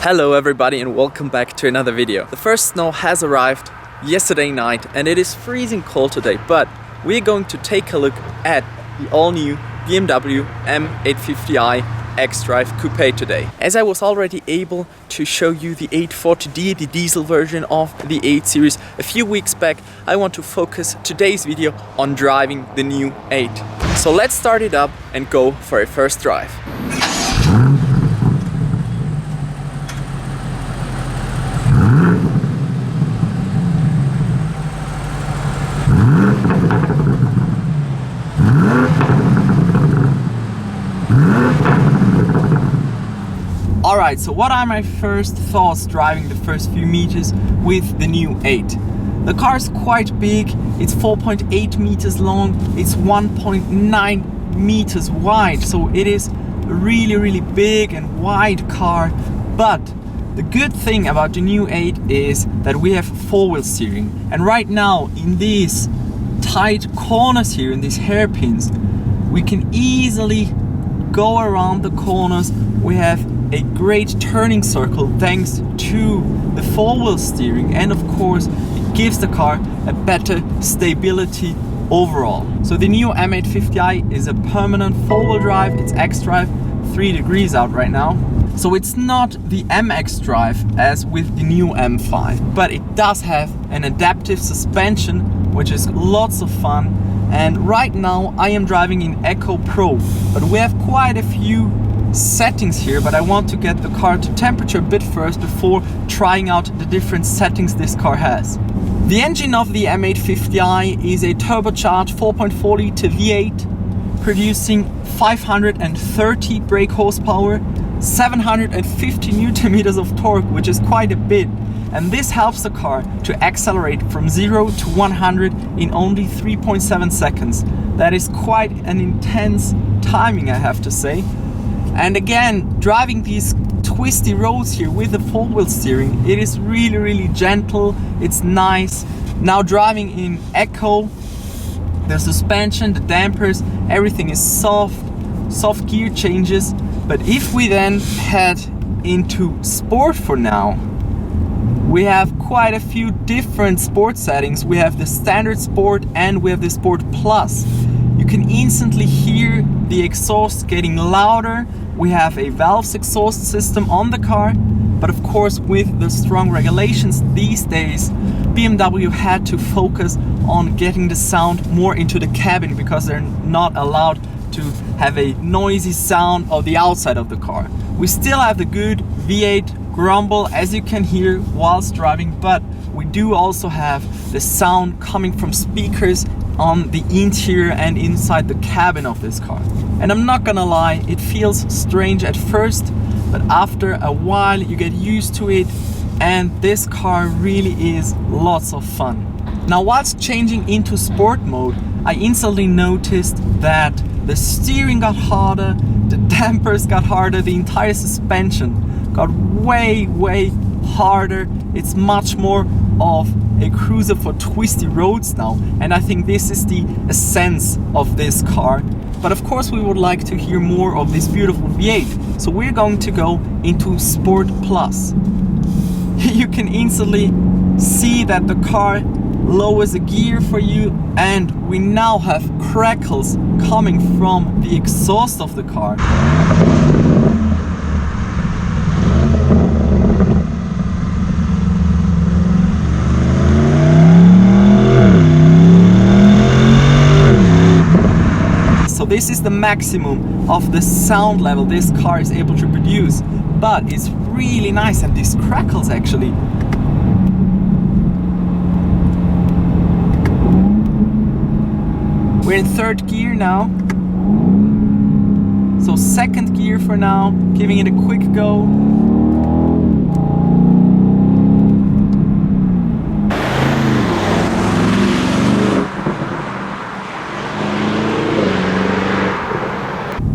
Hello everybody and welcome back to another video. The first snow has arrived yesterday night and it is freezing cold today, but we're going to take a look at the all-new BMW M850i xDrive Coupé today. As I was already able to show you the 840D, the diesel version of the 8 Series a few weeks back, I want to focus today's video on driving the new 8. So let's start it up and go for a first drive. Alright, so what are my first thoughts driving the first few meters with the new 8? The car is quite big, it's 4.8 meters long, it's 1.9 meters wide, so it is a really big and wide car. But the good thing about the new 8 is that we have 4-wheel steering, and right now in these tight corners here, in these hairpins, we can easily go around the corners. We have a great turning circle thanks to the 4-wheel steering, and of course it gives the car a better stability overall. So the new M850i is a permanent 4-wheel drive, it's xDrive, 3 degrees out right now. So it's not the xDrive as with the new M5, but it does have an adaptive suspension, which is lots of fun. And right now I am driving in Eco Pro, but we have quite a few settings here, but I want to get the car to temperature a bit first before trying out the different settings this car has. The engine of the M850i is a turbocharged 4.4 liter V8 producing 530 brake horsepower, 750 Newton meters of torque, which is quite a bit, and this helps the car to accelerate from 0 to 100 in only 3.7 seconds. That is quite an intense timing, I have to say. And again, driving these twisty roads here with the 4-wheel steering, it is really gentle, it's nice. Now driving in Eco, the suspension, the dampers, everything is soft gear changes. But if we then head into Sport for now, we have quite a few different sport settings. We have the standard Sport and we have the Sport Plus. You can instantly hear the exhaust getting louder. We have a valves exhaust system on the car, but of course with the strong regulations these days, BMW had to focus on getting the sound more into the cabin because they're not allowed to have a noisy sound of the outside of the car. We still have the good V8 grumble, as you can hear whilst driving, but we do also have the sound coming from speakers on the interior and inside the cabin of this car. And I'm not gonna lie, it feels strange at first, but after a while you get used to it, and this car really is lots of fun. Now whilst changing into sport mode, I instantly noticed that the steering got harder, the dampers got harder, the entire suspension got way harder. It's much more of a cruiser for twisty roads now, and I think this is the essence of this car. But of course we would like to hear more of this beautiful V8, so we're going to go into Sport Plus. You can instantly see that the car lowers a gear for you, and we now have crackles coming from the exhaust of the car. So this is the maximum of the sound level this car is able to produce, but it's really nice, and these crackles actually. We're in 3rd gear now, so 2nd gear for now, giving it a quick go.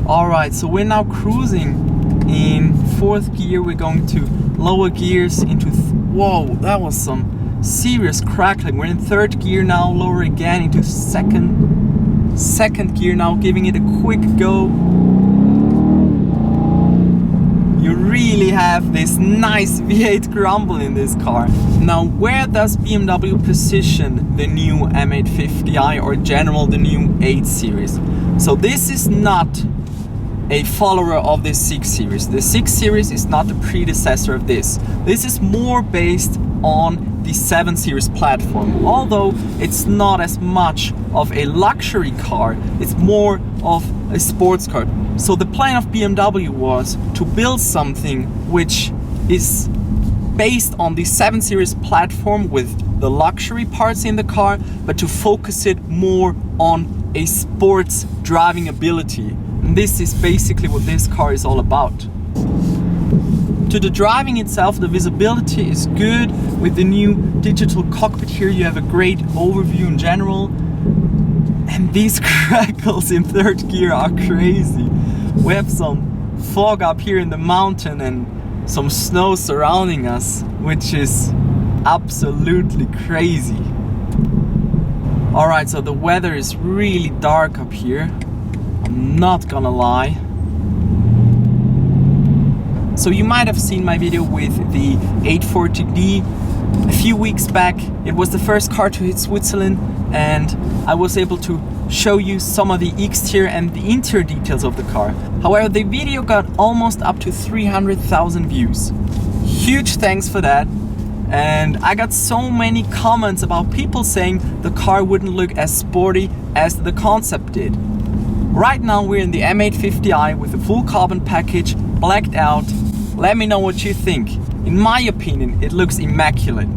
Alright, so we're now cruising in 4th gear. We're going to lower gears into, whoa, that was some serious crackling. We're in 3rd gear now, lower again into second gear now, giving it a quick go. You really have this nice V8 grumble in this car. Now, where does BMW position the new M850i, or in general the new 8 series? So this is not a follower of the 6 series. The 6 series is not the predecessor of this. This is more based on the 7 series platform. Although it's not as much of a luxury car, it's more of a sports car. So the plan of BMW was to build something which is based on the 7 series platform with the luxury parts in the car, but to focus it more on a sports driving ability. And this is basically what this car is all about. To the driving itself, the visibility is good. With the new digital cockpit here, you have a great overview in general. And these crackles in third gear are crazy. We have some fog up here in the mountain and some snow surrounding us, which is absolutely crazy. Alright, so the weather is really dark up here. I'm not gonna lie. So you might have seen my video with the 840D a few weeks back. It was the first car to hit Switzerland, and I was able to show you some of the exterior and the interior details of the car. However, the video got almost up to 300,000 views. Huge thanks for that. And I got so many comments about people saying the car wouldn't look as sporty as the concept did. Right now we're in the M850i with a full carbon package, blacked out. Let me know what you think. In my opinion, it looks immaculate.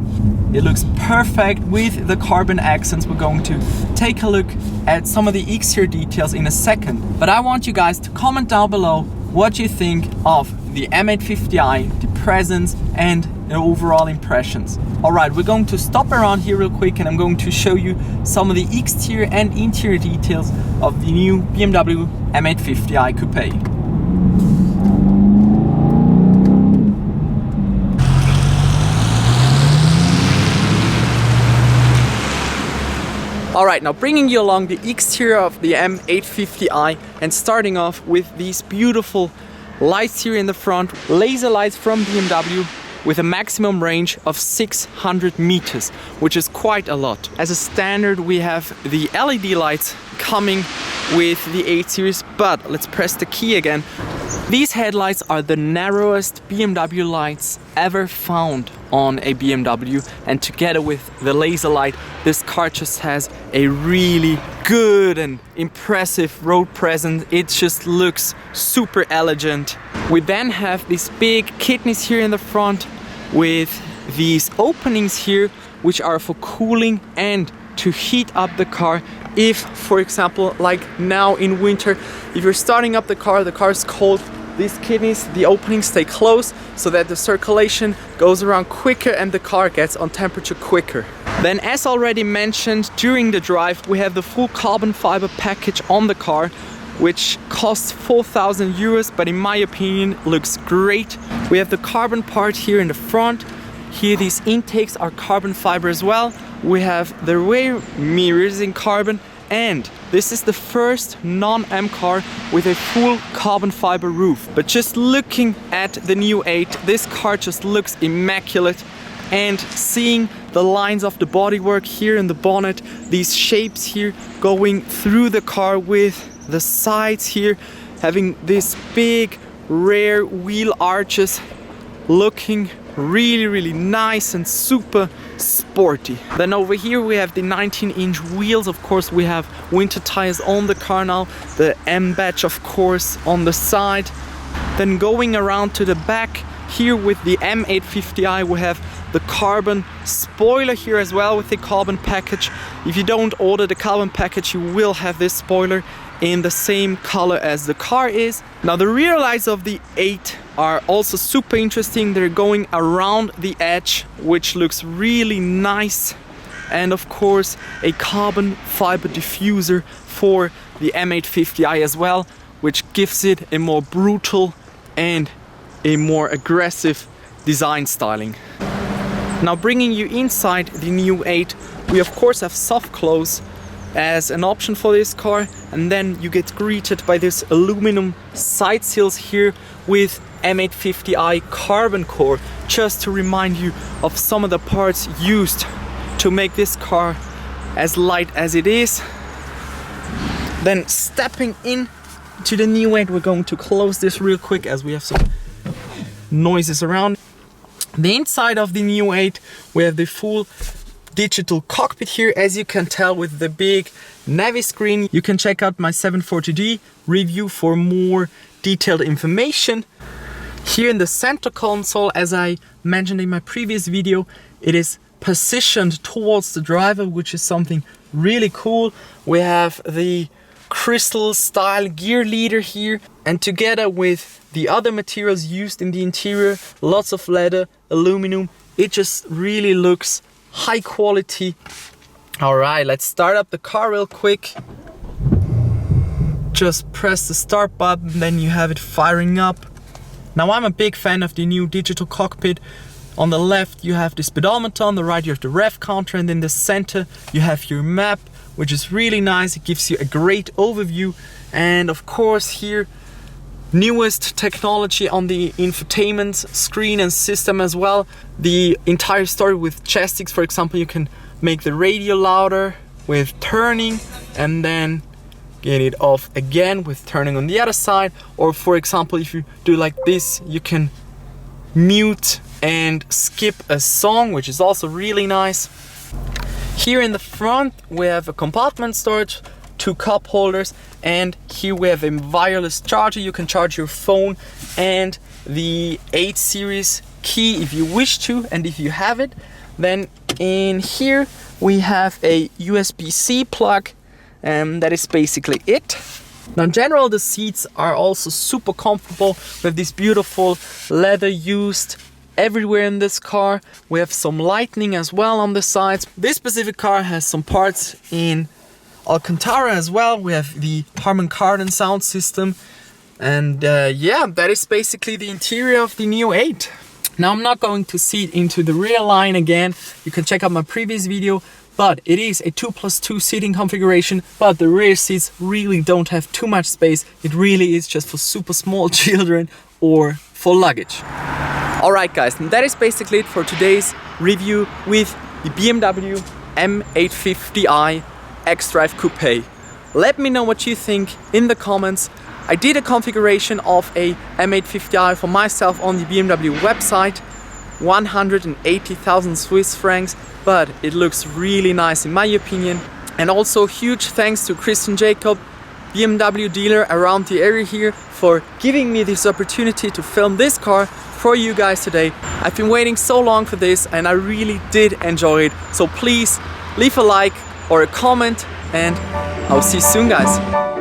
It looks perfect with the carbon accents. We're going to take a look at some of the exterior details in a second. But I want you guys to comment down below what you think of the M850i, the presence and the overall impressions. Alright, we're going to stop around here real quick and I'm going to show you some of the exterior and interior details of the new BMW M850i Coupé. Alright, now bringing you along the exterior of the M850i and starting off with these beautiful lights here in the front, laser lights from BMW with a maximum range of 600 meters, which is quite a lot. As a standard, we have the LED lights coming with the 8 series, but let's press the key again. These headlights are the narrowest BMW lights ever found on a BMW, and together with the laser light, this car just has a really good and impressive road presence. It just looks super elegant. We then have these big kidneys here in the front with these openings here, which are for cooling and to heat up the car. If, for example, like now in winter, if you're starting up the car is cold, these kidneys, the openings stay closed so that the circulation goes around quicker and the car gets on temperature quicker. Then, as already mentioned, during the drive we have the full carbon fiber package on the car, which costs 4,000 euros, but in my opinion looks great. We have the carbon part here in the front. Here these intakes are carbon fiber as well. We have the rear mirrors in carbon, and this is the first non-M car with a full carbon fiber roof. But just looking at the new 8, this car just looks immaculate, and seeing the lines of the bodywork here in the bonnet, these shapes here going through the car with the sides here, having this big rear wheel arches, looking really nice and super sporty. Then over here we have the 19-inch wheels. Of course, we have winter tires on the car now, the M badge of course on the side. Then going around to the back here with the M850i, we have the carbon spoiler here as well with the carbon package. If you don't order the carbon package, you will have this spoiler in the same color as the car is. Now the rear lights of the 8 are also super interesting. They're going around the edge, which looks really nice. And of course a carbon fiber diffuser for the M850i as well, which gives it a more brutal and a more aggressive design styling. Now bringing you inside the new 8, we of course have soft close as an option for this car, and then you get greeted by this aluminum side sills here with M850i carbon core, just to remind you of some of the parts used to make this car as light as it is. Then stepping in to the new 8, we're going to close this real quick as we have some noises around. The inside of the new 8, we have the full digital cockpit here, as you can tell, with the big Navi screen. You can check out my 740D review for more detailed information. Here in the center console, as I mentioned in my previous video, it is positioned towards the driver, which is something really cool. We have the crystal style gear leader here, and together with the other materials used in the interior, lots of leather, aluminum, it just really looks high quality. All right, let's start up the car real quick. Just press the start button, then you have it firing up. Now I'm a big fan of the new digital cockpit. On the left you have the speedometer, on the right you have the rev counter, and in the center you have your map, which is really nice. It gives you a great overview. And of course here, newest technology on the infotainment screen and system as well. The entire story with joysticks, for example, you can make the radio louder with turning and then get it off again with turning on the other side. Or for example, if you do like this, you can mute and skip a song, which is also really nice. Here in the front we have a compartment storage, 2 cup holders, and here we have a wireless charger. You can charge your phone and the 8 series key if you wish to, and if you have it. Then in here we have a USB-C plug, and that is basically it. Now in general, the seats are also super comfortable with this beautiful leather used everywhere in this car. We have some lighting as well on the sides. This specific car has some parts in Alcantara as well. We have the Harman Kardon sound system, and yeah, that is basically the interior of the new 8. Now I'm not going to seat into the rear line again. You can check out my previous video, but it is a 2+2 seating configuration, but the rear seats really don't have too much space. It really is just for super small children or for luggage. Alright guys, and that is basically it for today's review with the BMW M850i xDrive Coupé. Let me know what you think in the comments. I did a configuration of a M850i for myself on the BMW website, 180,000 Swiss francs, but it looks really nice in my opinion. And also huge thanks to Christian Jacob, BMW dealer around the area here, for giving me this opportunity to film this car for you guys today. I've been waiting so long for this and I really did enjoy it. So please leave a like or a comment, and I'll see you soon guys.